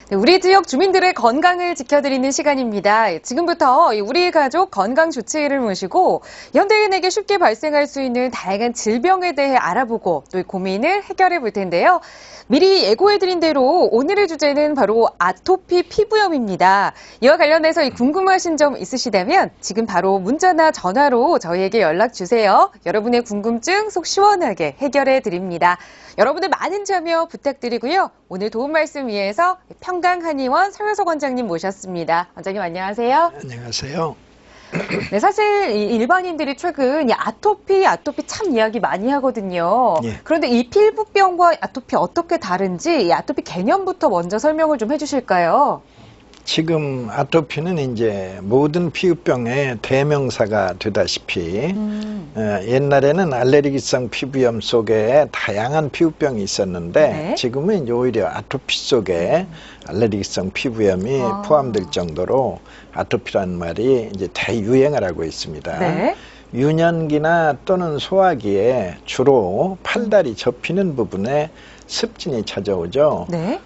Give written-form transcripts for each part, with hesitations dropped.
네, 우리 지역 주민들의 건강을 지켜드리는 시간입니다. 지금부터 우리 가족 건강주치의를 모시고 현대인에게 쉽게 발생할 수 있는 다양한 질병에 대해 알아보고 또 고민을 해결해 볼 텐데요. 미리 예고해드린 대로 오늘의 주제는 바로 아토피 피부염입니다. 이와 관련해서 궁금하신 점 있으시다면 지금 바로 문자나 전화로 저희에게 연락 주세요. 여러분의 궁금증 속 시원하게 해결해 드립니다. 여러분의 많은 참여 부탁드리고요. 오늘 도움 말씀 위해서 평강한의원 설효석 원장님 모셨습니다. 원장님 안녕하세요. 안녕하세요. 네, 사실 일반인들이 최근 아토피 참 이야기 많이 하거든요. 예. 그런데 이 피부병과 아토피 어떻게 다른지 이 아토피 개념부터 먼저 설명을 좀 해주실까요? 지금 아토피는 이제 모든 피부병의 대명사가 되다시피 옛날에는 알레르기성 피부염 속에 다양한 피부병이 있었는데 네. 지금은 이제 오히려 아토피 속에 알레르기성 피부염이 포함될 정도로 아토피라는 말이 이제 대유행을 하고 있습니다. 네. 유년기나 또는 소화기에 주로 팔다리 접히는 부분에 습진이 찾아오죠. 네.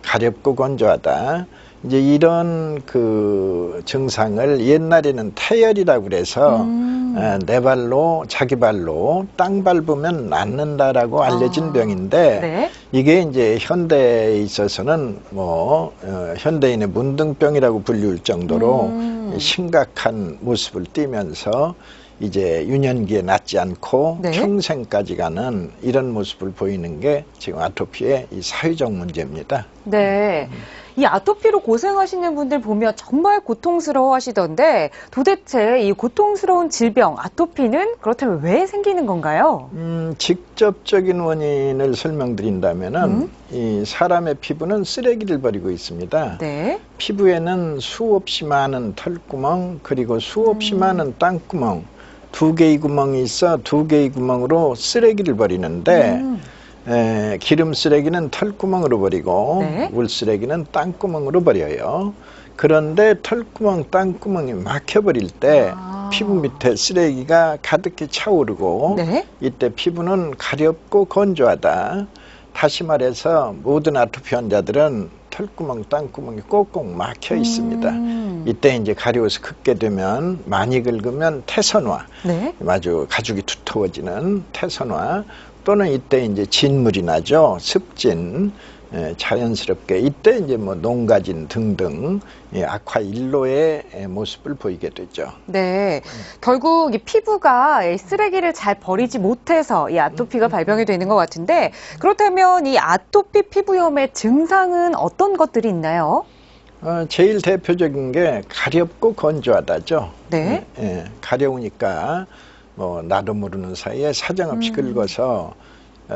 가렵고 건조하다. 이제 이런 그 증상을 옛날에는 태열이라고 그래서 내 발로 자기 발로 땅 밟으면 낫는다라고 알려진 병인데 네. 이게 이제 현대에 있어서는 현대인의 문둥병이라고 불릴 정도로 심각한 모습을 띠면서 이제 유년기에 낫지 않고 네. 평생까지 가는 이런 모습을 보이는 게 지금 아토피의 이 사회적 문제입니다. 네. 이 아토피로 고생하시는 분들 보면 정말 고통스러워 하시던데 도대체 이 고통스러운 질병, 아토피는 그렇다면 왜 생기는 건가요? 직접적인 원인을 설명드린다면은 이 사람의 피부는 쓰레기를 버리고 있습니다. 네. 피부에는 수없이 많은 털구멍 그리고 수없이 많은 땅구멍, 두 개의 구멍이 있어 두 개의 구멍으로 쓰레기를 버리는데 기름 쓰레기는 털구멍으로 버리고 네. 물 쓰레기는 땅구멍으로 버려요. 그런데 털구멍, 땅구멍이 막혀버릴 때 피부 밑에 쓰레기가 가득히 차오르고 네. 이때 피부는 가렵고 건조하다. 다시 말해서 모든 아토피 환자들은 털구멍, 땅구멍이 꼭꼭 막혀 있습니다. 이때 이제 가려워서 긁게 되면 많이 긁으면 태선화, 네. 아주 가죽이 두터워지는 태선화, 또는 이때 이제 진물이 나죠. 습진, 자연스럽게 이때 이제 농가진 등등 악화 일로의 모습을 보이게 되죠. 네. 결국 이 피부가 쓰레기를 잘 버리지 못해서 이 아토피가 발병이 되는 것 같은데 그렇다면 이 아토피 피부염의 증상은 어떤 것들이 있나요? 제일 대표적인 게 가렵고 건조하다죠. 네. 가려우니까 나도 모르는 사이에 사정없이 긁어서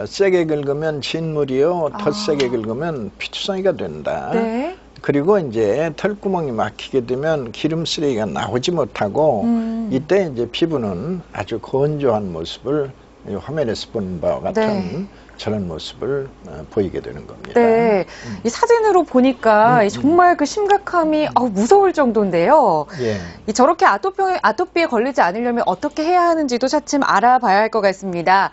세게 긁으면 진물이요, 더 세게 긁으면 피투성이가 된다. 네. 그리고 이제 털구멍이 막히게 되면 기름 쓰레기가 나오지 못하고 이때 이제 피부는 아주 건조한 모습을 화면에서 보는 바와 같은 네. 저런 모습을 보이게 되는 겁니다. 네. 이 사진으로 보니까 정말 그 심각함이 무서울 정도인데요. 예. 저렇게 아토피에 걸리지 않으려면 어떻게 해야 하는지도 차츰 알아봐야 할 것 같습니다.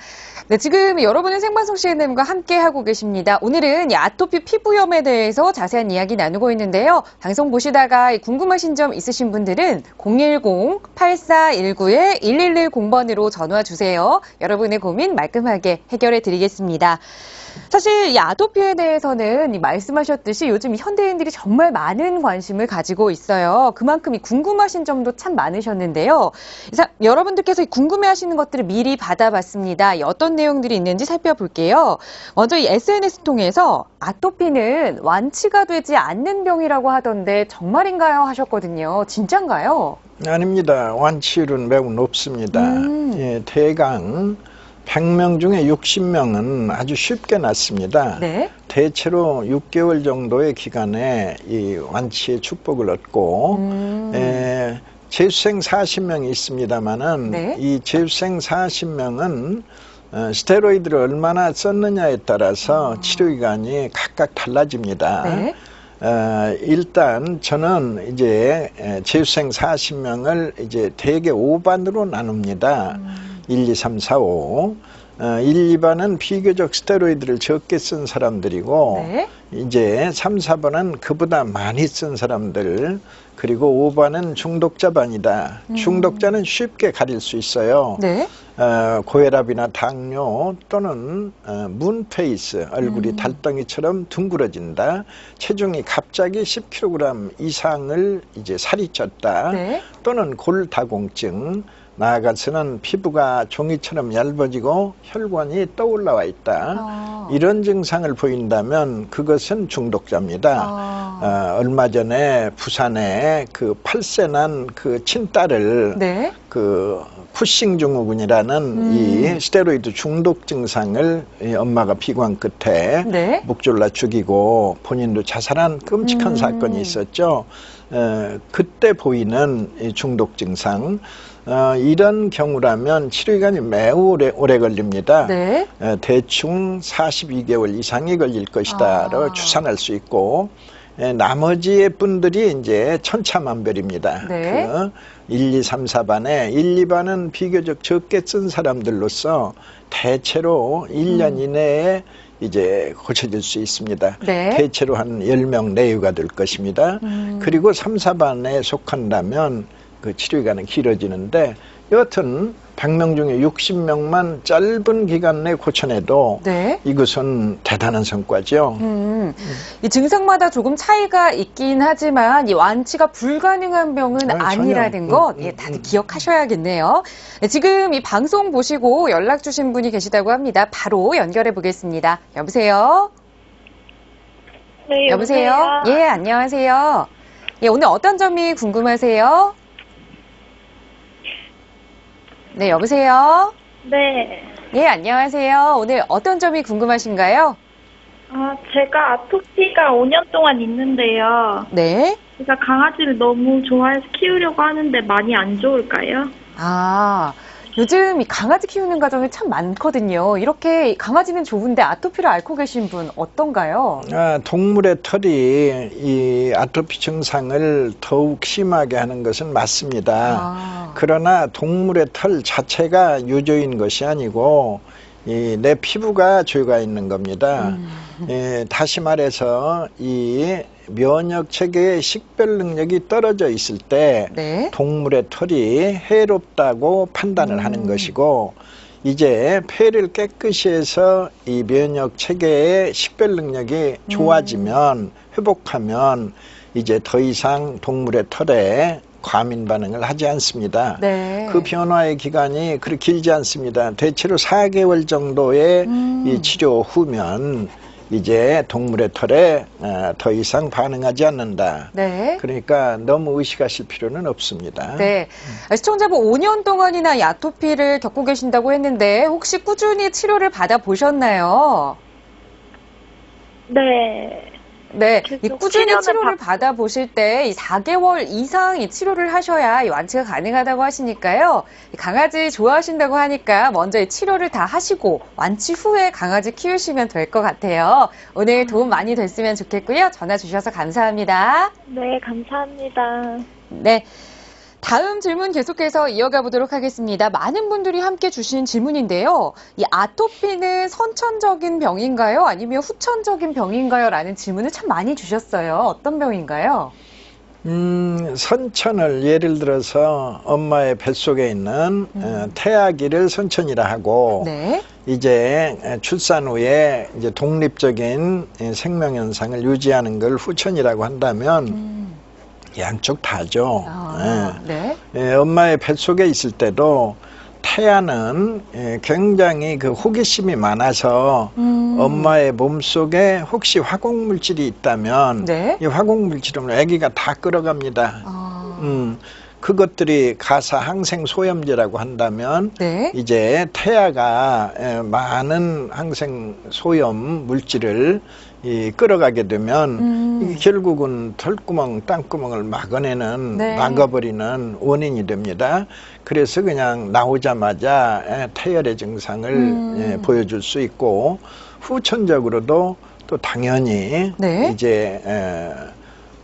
네, 지금 여러분은 생방송 CNN과 함께 하고 계십니다. 오늘은 이 아토피 피부염에 대해서 자세한 이야기 나누고 있는데요. 방송 보시다가 궁금하신 점 있으신 분들은 010-8419-1110번으로 전화 주세요. 여러분의 고민 말끔하게 해결해 드리겠습니다. 사실 이 아토피에 대해서는 말씀하셨듯이 요즘 현대인들이 정말 많은 관심을 가지고 있어요. 그만큼 궁금하신 점도 참 많으셨는데요. 여러분들께서 궁금해하시는 것들을 미리 받아봤습니다. 어떤 내용들이 있는지 살펴볼게요. 먼저 이 SNS 통해서 아토피는 완치가 되지 않는 병이라고 하던데 정말인가요? 하셨거든요. 진짠가요? 아닙니다. 완치율은 매우 높습니다. 예, 대강 100명 중에 60명은 아주 쉽게 낫습니다. 네. 대체로 6개월 정도의 기간에 이 완치의 축복을 얻고 재수생 40명이 있습니다만은 네. 이 재수생 40명은 스테로이드를 얼마나 썼느냐에 따라서 치료기간이 각각 달라집니다. 네. 일단 저는 이제 재수생 40명을 이제 대개 5반으로 나눕니다. 1, 2, 3, 4, 5. 1, 2번은 비교적 스테로이드를 적게 쓴 사람들이고 네. 이제 3, 4번은 그보다 많이 쓴 사람들, 그리고 5번은 중독자반이다. 중독자는 쉽게 가릴 수 있어요. 네. 고혈압이나 당뇨 또는 문페이스, 얼굴이 달덩이처럼 둥그러진다. 체중이 갑자기 10kg 이상을 이제 살이 쪘다. 네. 또는 골다공증, 나아가서는 피부가 종이처럼 얇아지고 혈관이 떠올라와 있다. 이런 증상을 보인다면 그것은 중독자입니다. 얼마 전에 부산에 그 8세 난 그 친딸을 네. 그 쿠싱 증후군이라는 이 스테로이드 중독 증상을 이 엄마가 비관 끝에 네. 목 졸라 죽이고 본인도 자살한 끔찍한 사건이 있었죠. 그때 보이는 이 중독 증상, 이런 경우라면 치료기간이 매우 오래 걸립니다. 네. 대충 42개월 이상이 걸릴 것이다로 추산할 수 있고, 나머지 분들이 이제 천차만별입니다. 네. 그 1, 2, 3, 4반에 1, 2반은 비교적 적게 쓴 사람들로서 대체로 1년 이내에 이제 고쳐질 수 있습니다. 네. 대체로 한 10명 내외가 될 것입니다. 그리고 3, 4반에 속한다면 그 치료기간은 길어지는데, 여하튼 100명 중에 60명만 짧은 기간 내에 고쳐내도 네. 이것은 대단한 성과죠. 이 증상마다 조금 차이가 있긴 하지만 이 완치가 불가능한 병은 아니라는 것 다들 기억하셔야겠네요. 네, 지금 이 방송 보시고 연락 주신 분이 계시다고 합니다. 바로 연결해 보겠습니다. 여보세요? 네, 여보세요? 예, 안녕하세요. 예, 오늘 어떤 점이 궁금하세요? 네, 여보세요? 네. 예, 안녕하세요. 오늘 어떤 점이 궁금하신가요? 제가 아토피가 5년 동안 있는데요. 네. 제가 강아지를 너무 좋아해서 키우려고 하는데 많이 안 좋을까요? 요즘 이 강아지 키우는 가정이 참 많거든요. 이렇게 강아지는 좋은데 아토피를 앓고 계신 분 어떤가요? 동물의 털이 이 아토피 증상을 더욱 심하게 하는 것은 맞습니다. 그러나 동물의 털 자체가 유조인 것이 아니고 내 피부가 죄가 있는 겁니다. 다시 말해서 이 면역 체계의 식별 능력이 떨어져 있을 때 네. 동물의 털이 해롭다고 판단을 하는 것이고, 이제 폐를 깨끗이 해서 이 면역 체계의 식별 능력이 좋아지면, 회복하면 이제 더 이상 동물의 털에 과민 반응을 하지 않습니다. 네. 그 변화의 기간이 그렇게 길지 않습니다. 대체로 4개월 정도의 이 치료 후면 이제 동물의 털에 더 이상 반응하지 않는다. 네. 그러니까 너무 의식하실 필요는 없습니다. 네. 시청자분 5년 동안이나 이 아토피를 겪고 계신다고 했는데 혹시 꾸준히 치료를 받아보셨나요? 네. 네, 이 계속 꾸준히 치료는 치료를 받아보실 때 이 4개월 이상 이 치료를 하셔야 이 완치가 가능하다고 하시니까요. 이 강아지 좋아하신다고 하니까 먼저 이 치료를 다 하시고 완치 후에 강아지 키우시면 될 것 같아요. 오늘 도움 많이 됐으면 좋겠고요. 전화 주셔서 감사합니다. 네, 감사합니다. 네. 다음 질문 계속해서 이어가 보도록 하겠습니다. 많은 분들이 함께 주신 질문인데요. 이 아토피는 선천적인 병인가요? 아니면 후천적인 병인가요? 라는 질문을 참 많이 주셨어요. 어떤 병인가요? 선천을 예를 들어서 엄마의 뱃속에 있는 태아기를 선천이라 하고, 네. 이제 출산 후에 이제 독립적인 생명 현상을 유지하는 걸 후천이라고 한다면 양쪽 다죠. 네. 엄마의 뱃속에 있을 때도 태아는 굉장히 그 호기심이 많아서 엄마의 몸속에 혹시 화공물질이 있다면 네. 이 화공물질은 아기가 다 끌어갑니다. 그것들이 가사 항생 소염제라고 한다면 네. 이제 태아가 많은 항생 소염 물질을 끌어가게 되면 이게 결국은 털구멍, 땅구멍을 막아내는, 네. 막아버리는 원인이 됩니다. 그래서 그냥 나오자마자 태열의 증상을 보여줄 수 있고, 후천적으로도 또 당연히 네. 이제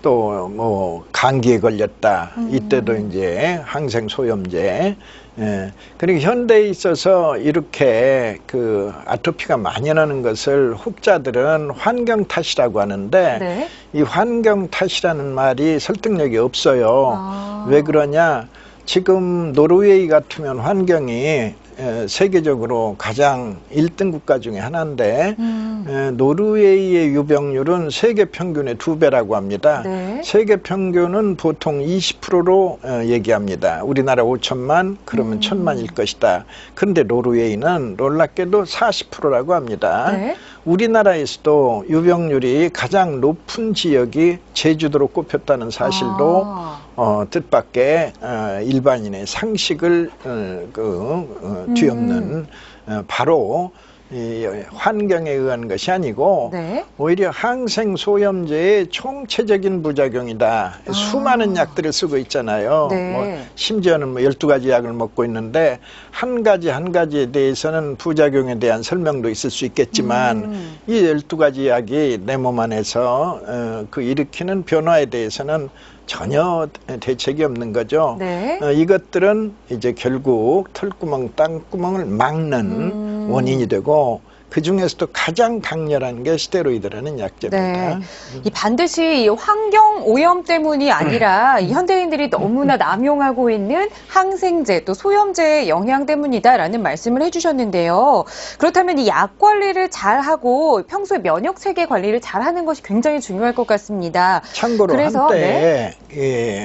또 뭐 감기에 걸렸다. 이때도 이제 항생소염제. 예. 그리고 현대에 있어서 이렇게 그 아토피가 만연하는 것을 혹자들은 환경 탓이라고 하는데 네. 이 환경 탓이라는 말이 설득력이 없어요. 왜 그러냐? 지금 노르웨이 같으면 환경이 세계적으로 가장 1등 국가 중에 하나인데 노르웨이의 유병률은 세계 평균의 2배라고 합니다. 네. 세계 평균은 보통 20%로 얘기합니다. 우리나라 5천만 그러면 1,000만일 것이다. 그런데 노르웨이는 놀랍게도 40%라고 합니다. 네. 우리나라에서도 유병률이 가장 높은 지역이 제주도로 꼽혔다는 사실도 뜻밖의 일반인의 상식을 뒤엎는 바로 이 환경에 의한 것이 아니고 네. 오히려 항생소염제의 총체적인 부작용이다. 수많은 약들을 쓰고 있잖아요. 네. 뭐 심지어는 뭐 12가지 약을 먹고 있는데 한 가지에 대해서는 부작용에 대한 설명도 있을 수 있겠지만 이 12가지 약이 내 몸 안에서 그 일으키는 변화에 대해서는 전혀 대책이 없는 거죠. 네. 이것들은 이제 결국 털구멍, 땅구멍을 막는 원인이 되고 그 중에서도 가장 강렬한 게 스테로이드라는 약제입니다. 네. 이 반드시 이 환경 오염 때문이 아니라 이 현대인들이 너무나 남용하고 있는 항생제 또 소염제의 영향 때문이다라는 말씀을 해주셨는데요. 그렇다면 이 약 관리를 잘 하고 평소에 면역 체계 관리를 잘 하는 것이 굉장히 중요할 것 같습니다. 참고로 그래서, 한때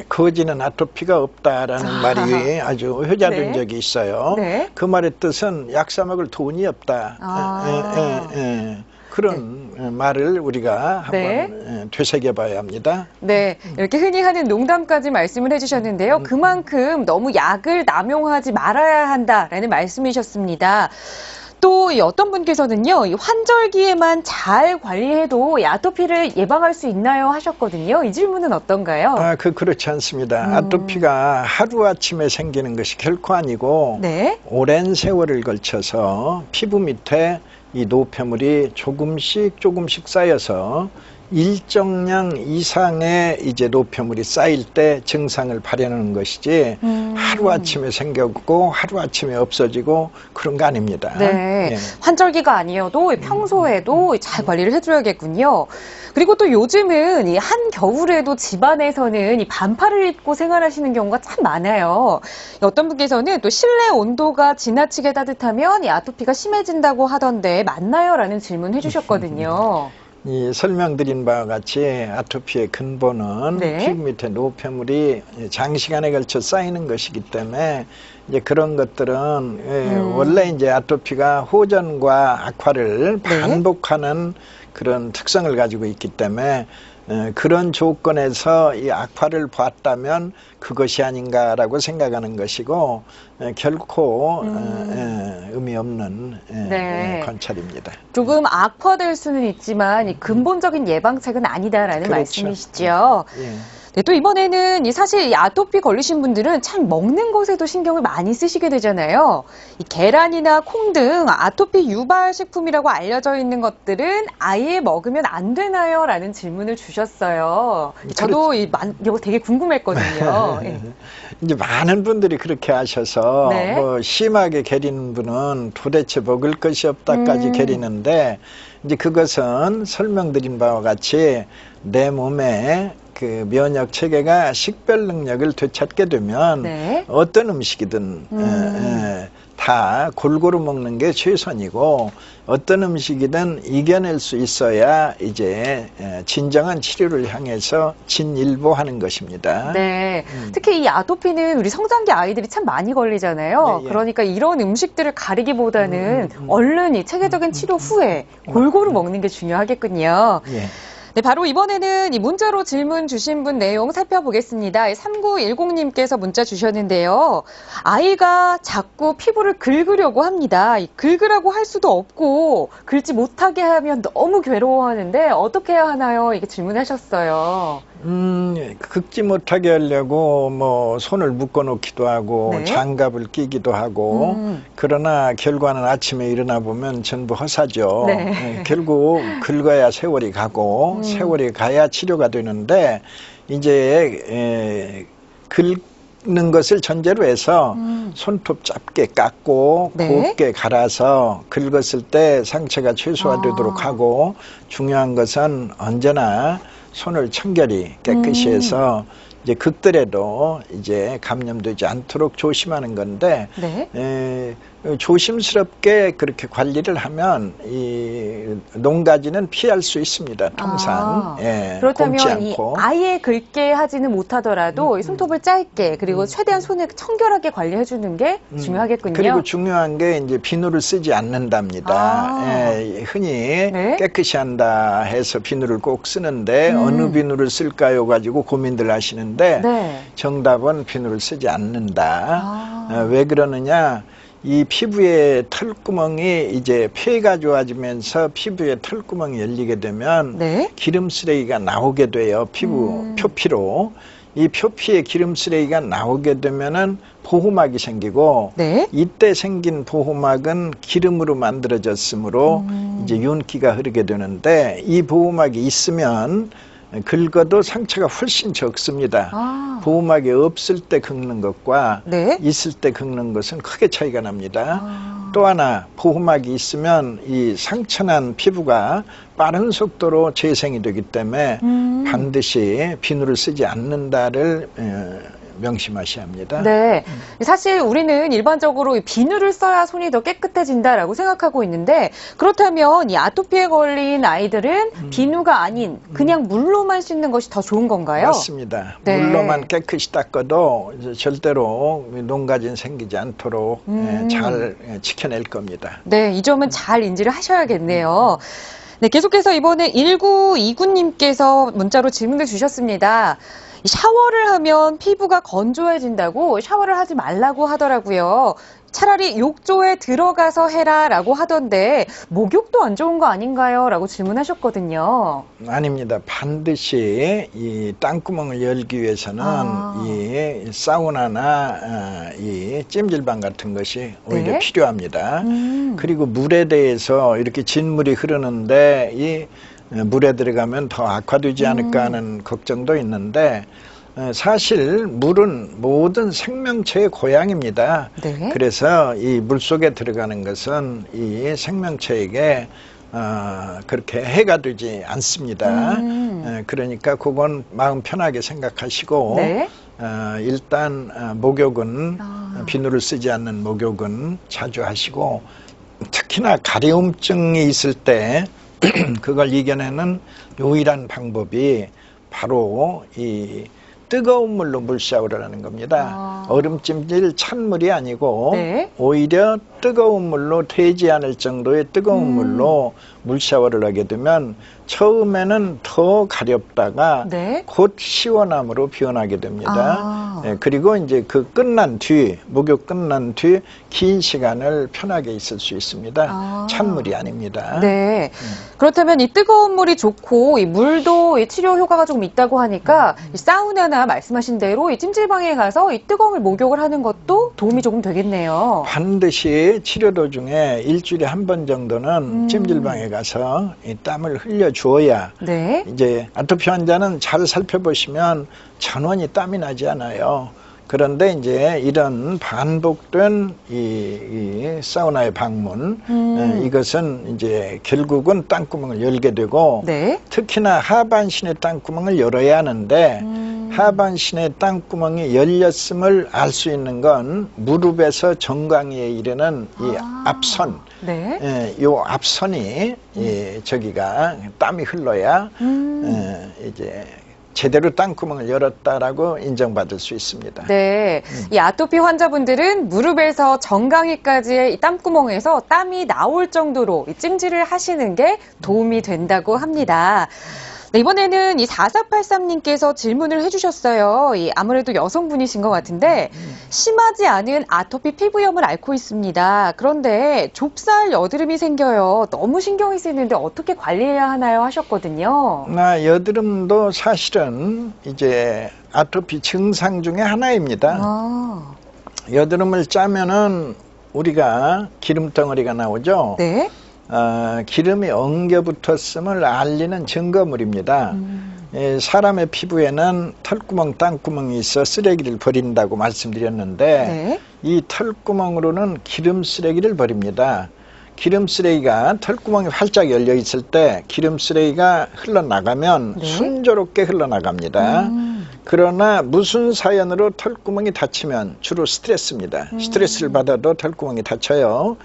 거지는 아토피가 없다라는 말이 아주 회자된 네. 적이 있어요. 네. 그 말의 뜻은 약 사 먹을 돈이 없다. 그런 말을 우리가 한번 되새겨봐야 합니다. 네, 이렇게 흔히 하는 농담까지 말씀을 해주셨는데요. 그만큼 너무 약을 남용하지 말아야 한다라는 말씀이셨습니다. 또 어떤 분께서는요, 이 환절기에만 잘 관리해도 이 아토피를 예방할 수 있나요? 하셨거든요. 이 질문은 어떤가요? 그렇지 않습니다. 아토피가 하루아침에 생기는 것이 결코 아니고 네. 오랜 세월을 걸쳐서 피부 밑에 이 노폐물이 조금씩 쌓여서 일정량 이상의 이제 노폐물이 쌓일 때 증상을 발현하는 것이지 하루아침에 생겼고 하루아침에 없어지고 그런 거 아닙니다. 네. 예. 환절기가 아니어도 평소에도 잘 관리를 해줘야겠군요. 그리고 또 요즘은 이 한겨울에도 집안에서는 이 반팔을 입고 생활하시는 경우가 참 많아요. 어떤 분께서는 또 실내 온도가 지나치게 따뜻하면 이 아토피가 심해진다고 하던데 맞나요? 라는 질문 해주셨거든요. 이 설명드린 바와 같이 아토피의 근본은 네. 피부 밑에 노폐물이 장시간에 걸쳐 쌓이는 것이기 때문에 이제 그런 것들은 원래 이제 아토피가 호전과 악화를 네. 반복하는 그런 특성을 가지고 있기 때문에 그런 조건에서 이 악화를 봤다면 그것이 아닌가라고 생각하는 것이고 결코 의미 없는 네. 관찰입니다. 조금 악화될 수는 있지만 이 근본적인 예방책은 아니다라는 그렇죠. 말씀이시죠. 예. 네, 또 이번에는 사실 이 아토피 걸리신 분들은 참 먹는 것에도 신경을 많이 쓰시게 되잖아요. 이 계란이나 콩 등 아토피 유발 식품이라고 알려져 있는 것들은 아예 먹으면 안 되나요? 라는 질문을 주셨어요. 저도 이거 되게 궁금했거든요. 예. 이제 많은 분들이 그렇게 하셔서 네. 뭐 심하게 게리는 분은 도대체 먹을 것이 없다까지 게리는데 이제 그것은 설명드린 바와 같이 내 몸에 그 면역 체계가 식별 능력을 되찾게 되면 네. 어떤 음식이든 다 골고루 먹는 게 최선이고 어떤 음식이든 이겨낼 수 있어야 이제 진정한 치료를 향해서 진일보하는 것입니다. 네. 특히 이 아토피는 우리 성장기 아이들이 참 많이 걸리잖아요. 네, 예. 그러니까 이런 음식들을 가리기보다는 얼른 이 체계적인 치료 후에 골고루 먹는 게 중요하겠군요. 예. 네, 바로 이번에는 이 문자로 질문 주신 분 내용 살펴보겠습니다. 3910님께서 문자 주셨는데요. 아이가 자꾸 피부를 긁으려고 합니다. 긁으라고 할 수도 없고 긁지 못하게 하면 너무 괴로워하는데 어떻게 해야 하나요? 이렇게 질문하셨어요. 긁지 못하게 하려고 뭐 손을 묶어 놓기도 하고 네. 장갑을 끼기도 하고 그러나 결과는 아침에 일어나 보면 전부 허사죠. 네. 결국 긁어야 세월이 가고 세월이 가야 치료가 되는데 이제 긁는 것을 전제로 해서 손톱 짧게 깎고 네. 곱게 갈아서 긁었을 때 상처가 최소화되도록 하고, 중요한 것은 언제나 손을 청결히 깨끗이 해서 이제 긁더라도 이제 감염되지 않도록 조심하는 건데, 네. 조심스럽게 그렇게 관리를 하면 이 농가지는 피할 수 있습니다. 통상. 예, 곰지 그렇다면 이 않고. 아예 긁게 하지는 못하더라도 이 손톱을 짧게 그리고 최대한 손을 청결하게 관리해 주는 게 중요하겠군요. 그리고 중요한 게 이제 비누를 쓰지 않는답니다. 예, 흔히 네. 깨끗이 한다 해서 비누를 꼭 쓰는데 어느 비누를 쓸까요 가지고 고민들 하시는데, 네. 정답은 비누를 쓰지 않는다. 왜 그러느냐? 이 피부의 털구멍이 이제 폐가 좋아지면서 피부에 털구멍이 열리게 되면 네. 기름 쓰레기가 나오게 돼요. 피부 표피로. 이 표피에 기름 쓰레기가 나오게 되면은 보호막이 생기고, 네. 이때 생긴 보호막은 기름으로 만들어졌으므로 이제 윤기가 흐르게 되는데, 이 보호막이 있으면 긁어도 상처가 훨씬 적습니다. 보호막이 없을 때 긁는 것과 네. 있을 때 긁는 것은 크게 차이가 납니다. 또 하나, 보호막이 있으면 이 상처난 피부가 빠른 속도로 재생이 되기 때문에 반드시 비누를 쓰지 않는다를 명심하셔야 합니다. 네. 사실 우리는 일반적으로 이 비누를 써야 손이 더 깨끗해진다라고 생각하고 있는데, 그렇다면 이 아토피에 걸린 아이들은 비누가 아닌 그냥 물로만 씻는 것이 더 좋은 건가요? 맞습니다. 네. 물로만 깨끗이 닦아도 이제 절대로 농가진 생기지 않도록 잘 지켜낼 겁니다. 네, 이 점은 잘 인지를 하셔야겠네요. 네, 계속해서 이번에 1929님께서 문자로 질문을 주셨습니다. 샤워를 하면 피부가 건조해진다고 샤워를 하지 말라고 하더라고요. 차라리 욕조에 들어가서 해라라고 하던데 목욕도 안 좋은 거 아닌가요? 라고 질문하셨거든요. 아닙니다. 반드시 이 땅구멍을 열기 위해서는 이 사우나나 이 찜질방 같은 것이 오히려 네. 필요합니다. 그리고 물에 대해서 이렇게 진물이 흐르는데 이 물에 들어가면 더 악화되지 않을까 하는 걱정도 있는데, 사실 물은 모든 생명체의 고향입니다. 네. 그래서 이 물속에 들어가는 것은 이 생명체에게 그렇게 해가 되지 않습니다. 그러니까 그건 마음 편하게 생각하시고, 네. 일단 목욕은 비누를 쓰지 않는 목욕은 자주 하시고, 특히나 가려움증이 있을 때 그걸 이겨내는 유일한 방법이 바로 이 뜨거운 물로 물 샤워를 하는 겁니다. 얼음찜질 찬물이 아니고 네. 오히려 뜨거운 물로 되지 않을 정도의 뜨거운 물로 물 샤워를 하게 되면 처음에는 더 가렵다가 네. 곧 시원함으로 변하게 됩니다. 그리고 이제 그 끝난 뒤, 목욕 끝난 뒤 긴 시간을 편하게 있을 수 있습니다. 찬물이 아닙니다. 네. 그렇다면 이 뜨거운 물이 좋고 이 물도 이 치료 효과가 조금 있다고 하니까 이 사우나나 말씀하신 대로 이 찜질방에 가서 이 뜨거운 물 목욕을 하는 것도 도움이 조금 되겠네요. 반드시 치료 도중에 일주일에 한 번 정도는 찜질방에 가서 이 땀을 흘려 주어야, 네. 이제 아토피 환자는 잘 살펴보시면 전원이 땀이 나지 않아요. 그런데 이제 이런 반복된 이 사우나의 방문, 이것은 이제 결국은 땅구멍을 열게 되고, 네. 특히나 하반신의 땅구멍을 열어야 하는데, 하반신의 땅구멍이 열렸음을 알 수 있는 건 무릎에서 정강이에 이르는 이 앞선, 네. 요 앞선이 저기가 땀이 흘러야 이제 제대로 땅구멍을 열었다라고 인정받을 수 있습니다. 네. 이 아토피 환자분들은 무릎에서 정강이까지의 이 땀구멍에서 땀이 나올 정도로 이 찜질을 하시는 게 도움이 된다고 합니다. 네, 이번에는 이 4483님께서 질문을 해주셨어요. 아무래도 여성분이신 것 같은데, 심하지 않은 아토피 피부염을 앓고 있습니다. 그런데 좁쌀 여드름이 생겨요. 너무 신경이 쓰이는데 어떻게 관리해야 하나요? 하셨거든요. 여드름도 사실은 이제 아토피 증상 중에 하나입니다. 여드름을 짜면은 우리가 기름덩어리가 나오죠. 네. 기름이 엉겨 붙었음을 알리는 증거물입니다. 사람의 피부에는 털구멍, 땅구멍이 있어 쓰레기를 버린다고 말씀드렸는데 네. 이 털구멍으로는 기름 쓰레기를 버립니다. 기름 쓰레기가 털구멍이 활짝 열려 있을 때 기름 쓰레기가 흘러나가면 네. 순조롭게 흘러나갑니다. 그러나 무슨 사연으로 털구멍이 닫히면 주로 스트레스입니다. 스트레스를 받아도 털구멍이 닫혀요.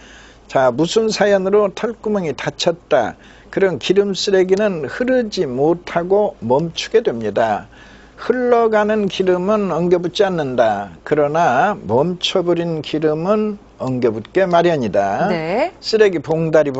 자, 무슨 사연으로 털구멍이 닫혔다. 그런 기름 쓰레기는 흐르지 못하고 멈추게 됩니다. 흘러가는 기름은 엉겨붙지 않는다. 그러나 멈춰버린 기름은 엉겨붙게 마련이다. 네. 쓰레기 봉다리,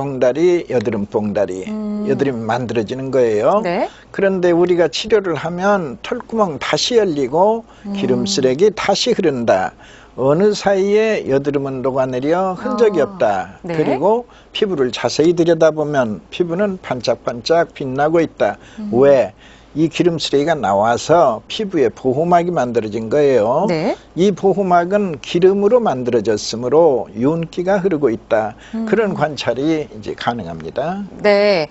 여드름 봉다리. 여드름이 만들어지는 거예요. 네. 그런데 우리가 치료를 하면 털구멍 다시 열리고 기름 쓰레기 다시 흐른다. 어느 사이에 여드름은 녹아내려 흔적이 없다. 네. 그리고 피부를 자세히 들여다보면 피부는 반짝반짝 빛나고 있다. 왜? 이 기름 쓰레기가 나와서 피부에 보호막이 만들어진 거예요. 네. 이 보호막은 기름으로 만들어졌으므로 윤기가 흐르고 있다. 그런 관찰이 이제 가능합니다. 네.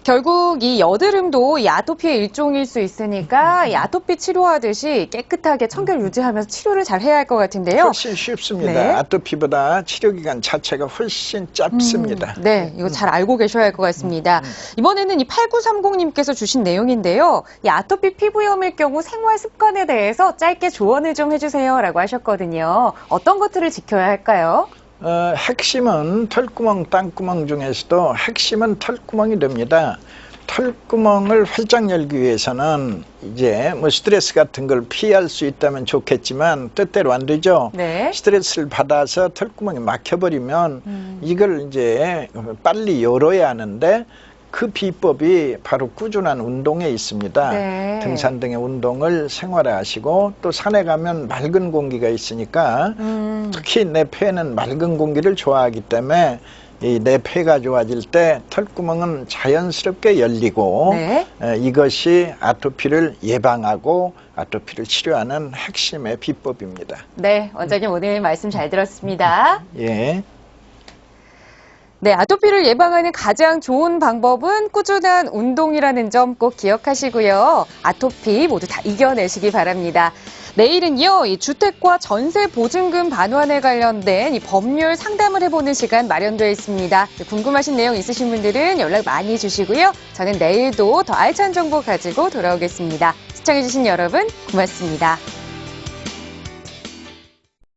결국 이 여드름도 이 아토피의 일종일 수 있으니까 이 아토피 치료하듯이 깨끗하게 청결 유지하면서 치료를 잘 해야 할 것 같은데요. 훨씬 쉽습니다. 네. 아토피보다 치료 기간 자체가 훨씬 짧습니다. 네, 이거 잘 알고 계셔야 할 것 같습니다. 이번에는 이 8930님께서 주신 내용인데요. 이 아토피 피부염일 경우 생활 습관에 대해서 짧게 조언을 좀 해주세요라고 하셨거든요. 어떤 것들을 지켜야 할까요? 핵심은 털구멍, 땅구멍 중에서도 핵심은 털구멍이 됩니다. 털구멍을 활짝 열기 위해서는 이제 뭐 스트레스 같은 걸 피할 수 있다면 좋겠지만 뜻대로 안 되죠. 네. 스트레스를 받아서 털구멍이 막혀버리면 이걸 이제 빨리 열어야 하는데 그 비법이 바로 꾸준한 운동에 있습니다. 네. 등산 등의 운동을 생활화하시고 또 산에 가면 맑은 공기가 있으니까 특히 내 폐는 맑은 공기를 좋아하기 때문에 이 내 폐가 좋아질 때 털구멍은 자연스럽게 열리고 네. 이것이 아토피를 예방하고 아토피를 치료하는 핵심의 비법입니다. 네, 원장님 오늘 말씀 잘 들었습니다. 예. 네, 아토피를 예방하는 가장 좋은 방법은 꾸준한 운동이라는 점 꼭 기억하시고요. 아토피 모두 다 이겨내시기 바랍니다. 내일은요, 이 주택과 전세 보증금 반환에 관련된 이 법률 상담을 해보는 시간 마련되어 있습니다. 궁금하신 내용 있으신 분들은 연락 많이 주시고요. 저는 내일도 더 알찬 정보 가지고 돌아오겠습니다. 시청해주신 여러분 고맙습니다.